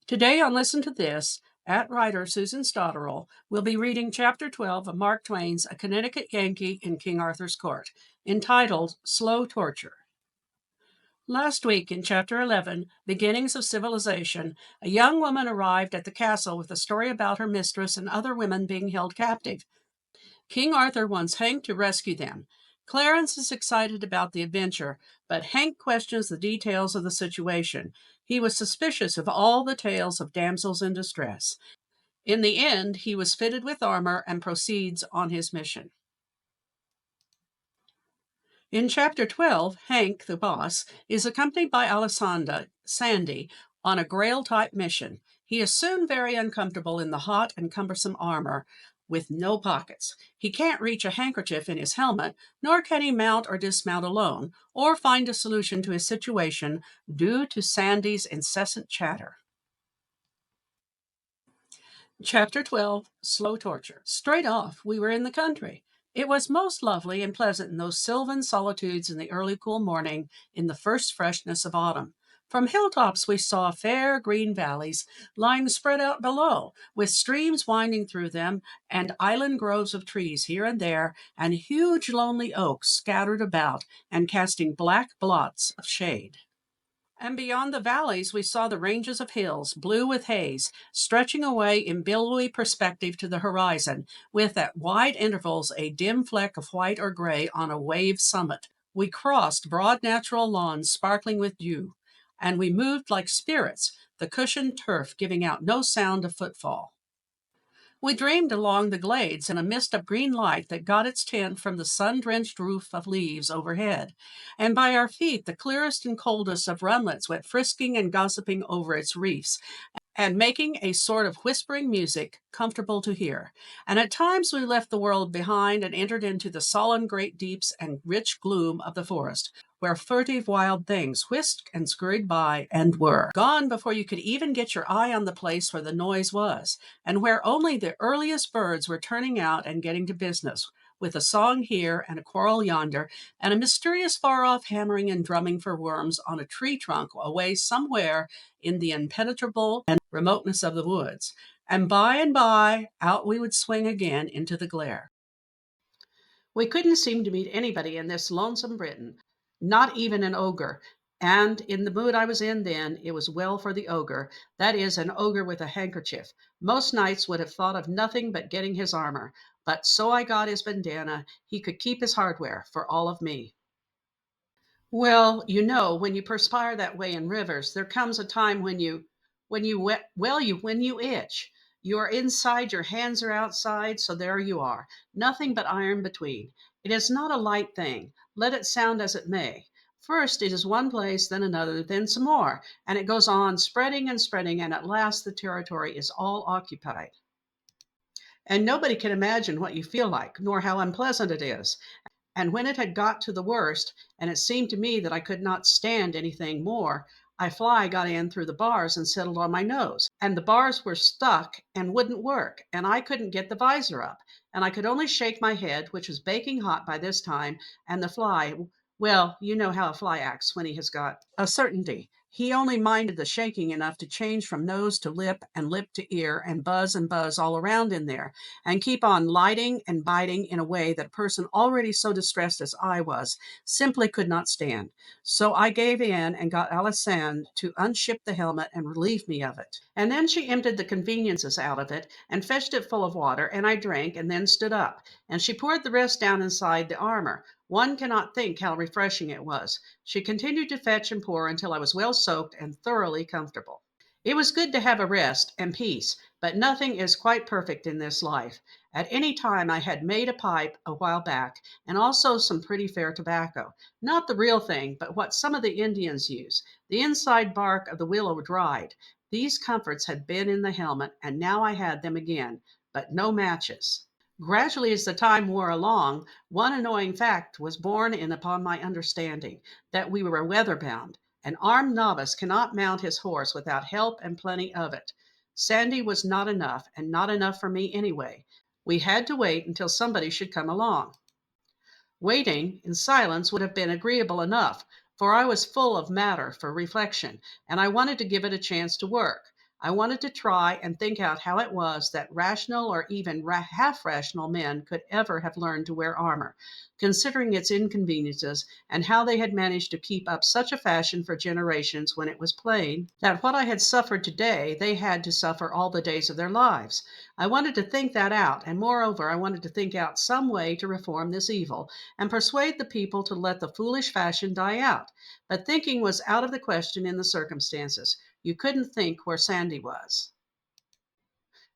Today on Listen to This, at writer Susan Stotterell will be reading Chapter 12 of Mark Twain's A Connecticut Yankee in King Arthur's Court, entitled Slow Torture. Last week in Chapter 11, Beginnings of Civilization, a young woman arrived at the castle with a story about her mistress and other women being held captive. King Arthur wants Hank to rescue them. Clarence is excited about the adventure, but Hank questions the details of the situation. He was suspicious of all the tales of damsels in distress. In the end, he was fitted with armor and proceeds on his mission. In Chapter 12, Hank, the boss, is accompanied by Alisande, Sandy, on a grail-type mission. He is soon very uncomfortable in the hot and cumbersome armor with no pockets. He can't reach a handkerchief in his helmet, nor can he mount or dismount alone, or find a solution to his situation due to Sandy's incessant chatter. Chapter 12, Slow Torture. Straight off, we were in the country. It was most lovely and pleasant in those sylvan solitudes in the early cool morning, in the first freshness of autumn. From hilltops we saw fair green valleys lying spread out below, with streams winding through them, and island groves of trees here and there, and huge lonely oaks scattered about and casting black blots of shade. And beyond the valleys, we saw the ranges of hills, blue with haze, stretching away in billowy perspective to the horizon, with at wide intervals a dim fleck of white or gray on a wave summit. We crossed broad natural lawns sparkling with dew, and we moved like spirits, the cushioned turf giving out no sound of footfall. We dreamed along the glades in a mist of green light that got its tint from the sun-drenched roof of leaves overhead, and by our feet the clearest and coldest of runlets went frisking and gossiping over its reefs, and making a sort of whispering music comfortable to hear. And at times we left the world behind and entered into the solemn great deeps and rich gloom of the forest, where furtive wild things whisked and scurried by and were gone before you could even get your eye on the place where the noise was, and where only the earliest birds were turning out and getting to business, with a song here and a quarrel yonder, and a mysterious far-off hammering and drumming for worms on a tree trunk away somewhere in the impenetrable and remoteness of the woods. And by, out we would swing again into the glare. We couldn't seem to meet anybody in this lonesome Britain, not even an ogre. And in the mood I was in then, it was well for the ogre, that is, an ogre with a handkerchief. Most knights would have thought of nothing but getting his armor, but so I got his bandana, he could keep his hardware for all of me. Well, when you perspire that way in rivers, there comes a time when you itch. You are inside, your hands are outside, so there you are. Nothing but iron between. It is not a light thing, let it sound as it may. First it is one place, then another, then some more, and it goes on spreading and spreading, and at last the territory is all occupied. And nobody can imagine what you feel like, nor how unpleasant it is. And when it had got to the worst, and it seemed to me that I could not stand anything more, a fly got in through the bars and settled on my nose. And the bars were stuck and wouldn't work, and I couldn't get the visor up. And I could only shake my head, which was baking hot by this time, and the fly, well, you know how a fly acts when he has got a certainty. He only minded the shaking enough to change from nose to lip and lip to ear and buzz all around in there, and keep on lighting and biting in a way that a person already so distressed as I was simply could not stand. So I gave in and got Alisande to unship the helmet and relieve me of it. And then she emptied the conveniences out of it and fetched it full of water, and I drank and then stood up, and she poured the rest down inside the armor. One cannot think how refreshing it was. She continued to fetch and pour until I was well soaked and thoroughly comfortable. It was good to have a rest and peace, but nothing is quite perfect in this life. At any time I had made a pipe a while back, and also some pretty fair tobacco. Not the real thing, but what some of the Indians use. The inside bark of the willow dried. These comforts had been in the helmet, and now I had them again, but no matches. Gradually, as the time wore along, one annoying fact was borne in upon my understanding, that we were weather-bound. An armed novice cannot mount his horse without help and plenty of it. Sandy was not enough, and not enough for me anyway. We had to wait until somebody should come along. Waiting in silence would have been agreeable enough, for I was full of matter for reflection, and I wanted to give it a chance to work. I wanted to try and think out how it was that rational or even half rational men could ever have learned to wear armor, considering its inconveniences, and how they had managed to keep up such a fashion for generations when it was plain that what I had suffered today they had to suffer all the days of their lives. I wanted to think that out, and moreover, I wanted to think out some way to reform this evil and persuade the people to let the foolish fashion die out. But thinking was out of the question in the circumstances. You couldn't think where Sandy was.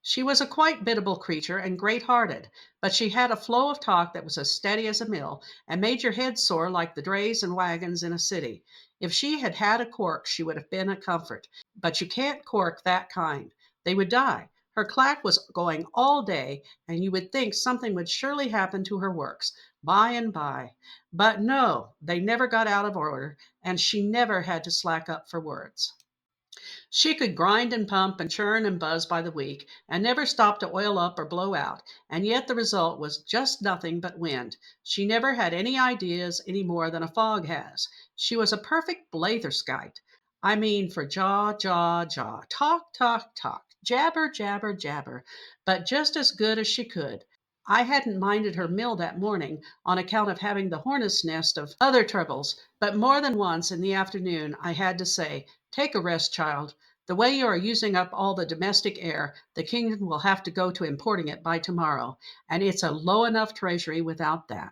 She was a quite biddable creature and great-hearted, but she had a flow of talk that was as steady as a mill, and made your head sore like the drays and wagons in a city. If she had had a cork, she would have been a comfort, but you can't cork that kind. They would die. Her clack was going all day, and you would think something would surely happen to her works, by and by. But no, they never got out of order, and she never had to slack up for words. She could grind and pump and churn and buzz by the week, and never stopped to oil up or blow out, and yet the result was just nothing but wind. She never had any ideas any more than a fog has. She was a perfect blatherskite. I mean, for jaw, jaw, jaw, talk, talk, talk, jabber, jabber, jabber, but just as good as she could. I hadn't minded her mill that morning on account of having the hornet's nest of other troubles, but more than once in the afternoon I had to say, "Take a rest, child. The way you are using up all the domestic air, the kingdom will have to go to importing it by tomorrow, and it's a low enough treasury without that."